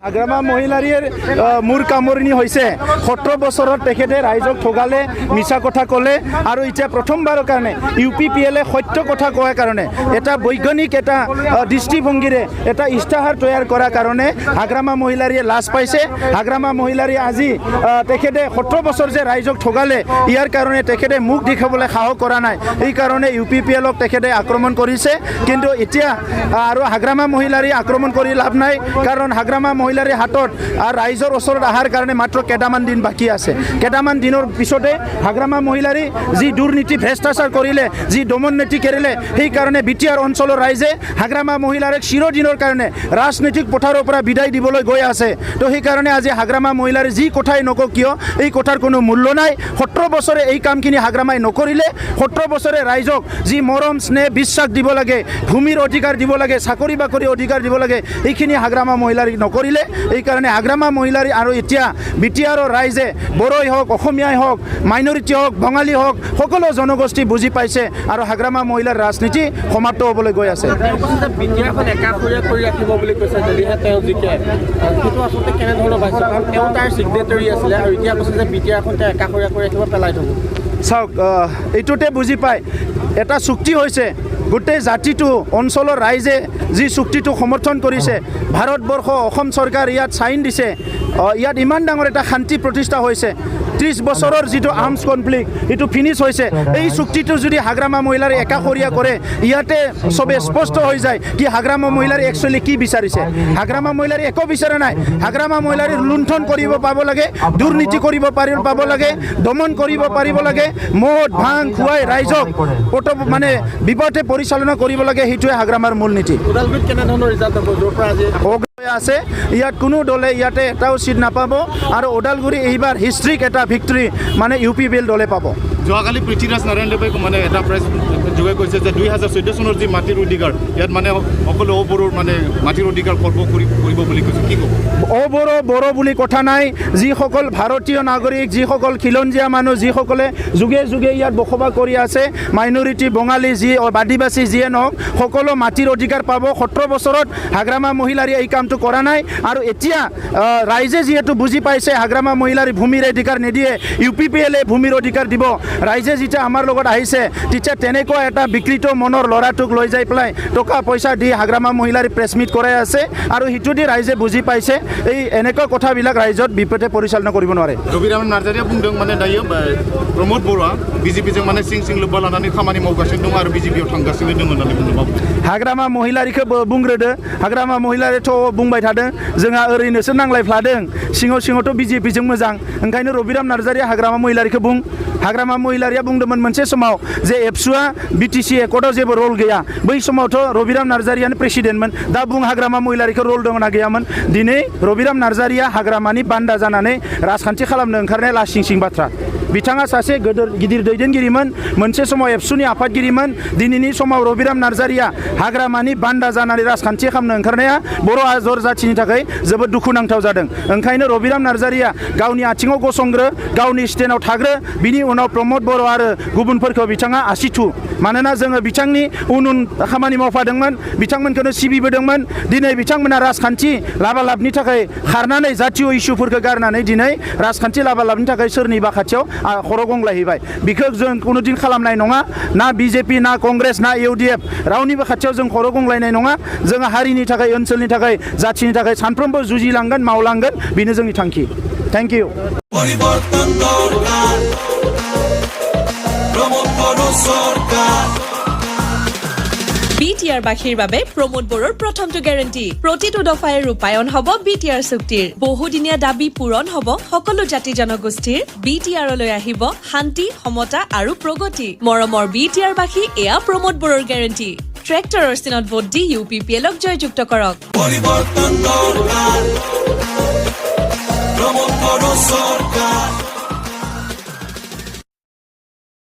আগ্ৰামা মহিলাৰীৰ মূৰ কামৰণি হৈছে 17 বছৰত তেখেতে ৰাইজক ঠগালে মিছা কথা ক'লে আৰু এতিয়া প্ৰথমবাৰৰ কাৰণে UPPL সত্য কথা কোৱাৰ কাৰণে এটা বৈজ্ঞানিক এটা দৃষ্টিভংগীৰে এটা ইস্তাহাৰ তৈয়াৰ কৰাৰ কাৰণে আগ্ৰামা মহিলাৰীয়ে লাজ পাইছে। আগ্ৰামা মহিলাৰীয়ে আজি তেখেতে 17 বছৰ যে ৰাইজক ঠগালে ইয়াৰ কাৰণে তেখেতে মুখ দেখাবলৈ সাহস কৰা নাই। এই কাৰণে UPPLক তেখেতে আক্ৰমণ কৰিছে। কিন্তু এতিয়া আৰু আগ্ৰামা মহিলাৰী আক্ৰমণ কৰি লাভ নাই, কাৰণ আগ্ৰামা মহিলাৰী হাতত আৰু ৰাইজৰ ওচৰত অহাৰ কাৰণে মাত্ৰ কেইটামান দিন বাকী আছে। কেইটামান দিনৰ পিছতে আগ্ৰামা মহিলাৰী যি দুৰ্নীতি ভ্ৰষ্টাচাৰ কৰিলে, যি দমন নীতি কৰিলে, সেইকাৰণে BTR অঞ্চলৰ ৰাইজে আগ্ৰামা মহিলাৰীক চিৰদিনৰ কাৰণে ৰাজনৈতিক পথাৰৰ পৰা বিদায় দিবলৈ গৈ আছে। তো সেইকাৰণে আজি আগ্ৰামা মহিলাৰী যি কথাই নকওঁ কিয় এই কথাৰ কোনো মূল্য নাই। 17 বছৰে এই কামখিনি আগ্ৰামাই নকৰিলে। 17 বছৰে ৰাইজক যি মৰম স্নেহ বিশ্বাস দিব লাগে, ভূমিৰ অধিকাৰ দিব লাগে, চাকৰি বাকৰি অধিকাৰ দিব লাগে, এইখিনি আগ্ৰামা মহিলাৰী নকৰিলে। এইকাৰণে আগ্ৰামা মহিলাৰী আৰু এতিয়া BTRৰ ৰাইজে বড়োই হওক, অসমীয়াই হওক, মাইনৰিটি হওক, বঙালী হওক, সকলো জনগোষ্ঠী বুজি পাইছে আৰু আগ্ৰামা মহিলাৰ ৰাজনীতি সমাপ্ত হ'বলৈ গৈ আছে। চাওক, এইটোতে বুজি পায় এটা চুক্তি হৈছে। গোটেই জাতিটো অঞ্চলৰ ৰাইজে যি চুক্তিটো সমৰ্থন কৰিছে, ভাৰতবৰ্ষ অসম চৰকাৰ ইয়াত চাইন দিছে, ইয়াত ইমান ডাঙৰ এটা শান্তি প্ৰতিষ্ঠা হৈছে। 30 বছৰৰ যিটো আৰ্মছ কনফ্লিক্ট সেইটো ফিনিছ হৈছে। এই চুক্তিটো যদি আগ্ৰামা মহিলাৰে একাষৰীয়া কৰে, ইয়াতে চবে স্পষ্ট হৈ যায় কি আগ্ৰামা মহিলাৰে একচুৱেলি কি বিচাৰিছে। আগ্ৰামা মহিলাৰে একো বিচৰা নাই। আগ্ৰামা মহিলাৰে লুণ্ঠন কৰিব পাব লাগে, দুৰ্নীতি কৰিব পাব লাগে, দমন কৰিব পাৰিব লাগে, মদ ভাং খুৱাই ৰাইজক মানে বিপথে পৰিচালনা কৰিব লাগে। সেইটোৱে আগ্ৰামাৰ মূল নীতি আছে। ইয়াত কোনো দলে ইয়াতে এটাও চিট নাপাব আৰু ওদালগুৰি এইবাৰ হিষ্ট্ৰিক এটা ভিক্টৰী মানে UPPL দলে পাব। যোৱাকালি পৃথ্বীৰাজ নাৰায়ণ দেৱে মানে এটা প্ৰেছ যোগে কৈছে যে 2014 চনৰ যি মাটিৰ অধিকাৰ ইয়াত মানে সকলো অবড়োৰ মানে মাটিৰ অধিকাৰ কৰ্ব কৰিব বুলি কৈছে। কি ক'ব? বড়ো বুলি কথা নাই। যিসকল ভাৰতীয় নাগৰিক, যিসকল খিলঞ্জীয়া মানুহ, যিসকলে যুগে যুগে ইয়াত বসবাস কৰি আছে, মাইনৰিটি, বঙালী, যি আদিবাসী যিয়ে নহওক, সকলো মাটিৰ অধিকাৰ পাব। 17 বছৰত আগ্ৰামা মহিলাৰী এই কামটো কৰা নাই আৰু এতিয়া ৰাইজে যিহেতু বুজি পাইছে আগ্ৰামা মহিলাৰী ভূমিৰ অধিকাৰ নিদিয়ে, UPPL ভূমিৰ অধিকাৰ দিব। ৰাইজে যেতিয়া আমাৰ লগত আহিছে তেতিয়া তেনেকুৱা এটা বিকৃত মনৰ ল'ৰাটোক লৈ যাই পেলাই টকা পইচা দি আগ্ৰামা মহিলাৰী প্ৰেছ মিট কৰাই আছে আৰু সিটো দি ৰাইজে বুজি পাইছে এই এনেকুৱা কথাবিলাক ৰাইজত বিপথে পৰিচালনা কৰিব নোৱাৰে। ৰবিৰাম নাৰ্জাৰীয়ে বুंदों মানে দাयो प्रमोद बर'आ BJPजों মানে सिं लोब्बा लानानै खामानि मावगासिनो दं आरो BJPयाव थांगासिनो दं होननानै बुंदों। हाग्रामा महिलारिखौ बुंग्रोदो। हाग्रामा महिलारिथ' बुंबाय थादों जोंहा ओरैनोसो नांलायफ्लादों, सिङावथ' BJPजों मोजां। ओंखायनो रबिराम नार्जारिया हाग्रामा महिलारिखौ बुं। हाग्रामा महिलारिया बुंदोंमोन मोनसे समाव जे एबसुआ BTC एकर्डआव जेबो रल गैया। बै समावथ' रबिराम नार्जारियानो प्रेसिडेन्टमोन। दा बुं हाग्रामा महिलारिखौ रल दंना गैयामोन। दिनै रबिराम नार्जारिया हाग्रामानि बान्दा जानानै राजखान्थि खालामनो ओंखारनाय लासिं बाथ्रा। बिथाङा सासे गिदिर दैदेनगिरिमोन, मोनसे समाव एबसुनि आफादगिरिमोन। दिनैनि समाव रबिराम नार्जारिया हाग्रामानि बान्दा जानानै राजखान्थि खालामनो ओंखारनाया बर' आजर जाथिनि थाखाय जोबोद दुखुनांथाव जादों। ओंखायनो रबिराम नार्जारिया गावनि आथिङाव गसंग्रो, गावनि स्टेन्डआव थाग्रो, बिनि उनाव प्रमोद बर' आरो गुबुनफोरखौ बिथाङा आसिथु। मानोना जोङो बिथांनि उन खामानि मावफादोंमोन, बिथांमोनखौनो सिबिबोदोंमोन। दिनै बिथांमोना राजखान्थि लाबालाबनि थाखाय खारनानै जातीय इस्युफोरखौ गारनानै दिनै राजखान्थि लाबालाबनि थाखाय सोरनिबा खाथियाव खर' गंग्लायहैबाय। बिखौ जों कुनुदिन खालामनाय नङा। ना BJP, ना कंग्रेस, ना UDF रावनिबो खाथियाव जों खर' गंग्लायनाय नङा। जोङो हारिनि थाखाय, ओनसोलनि थाखाय, जाथिनि थाखाय सानफ्रोमबो जुजिलांगोन, मावलांगोन। बेनो जोंनि थांखि। Thank you. BTR বাসীৰ বাবে প্ৰমোদ বড়োৰ প্ৰথমটো গ্যাৰান্টি। প্ৰতিটো দফাই ৰূপায়ণ হ'ব BTR চুক্তিৰ। বহুদিনীয়া দাবী পূৰণ হ'ব সকলো জাতি জনগোষ্ঠীৰ। BTRলৈ আহিব শান্তি, সমতা আৰু প্ৰগতি। মৰমৰ BTR বাসী, এয়া প্ৰমোদ বড়োৰ গ্যাৰান্টি। ট্ৰেক্টৰৰ চিনত ভোট দি UPPLক জয়যুক্ত কৰক। পৰিৱৰ্তন দৰকাৰ, প্ৰমোদ বড়ো চৰকাৰ।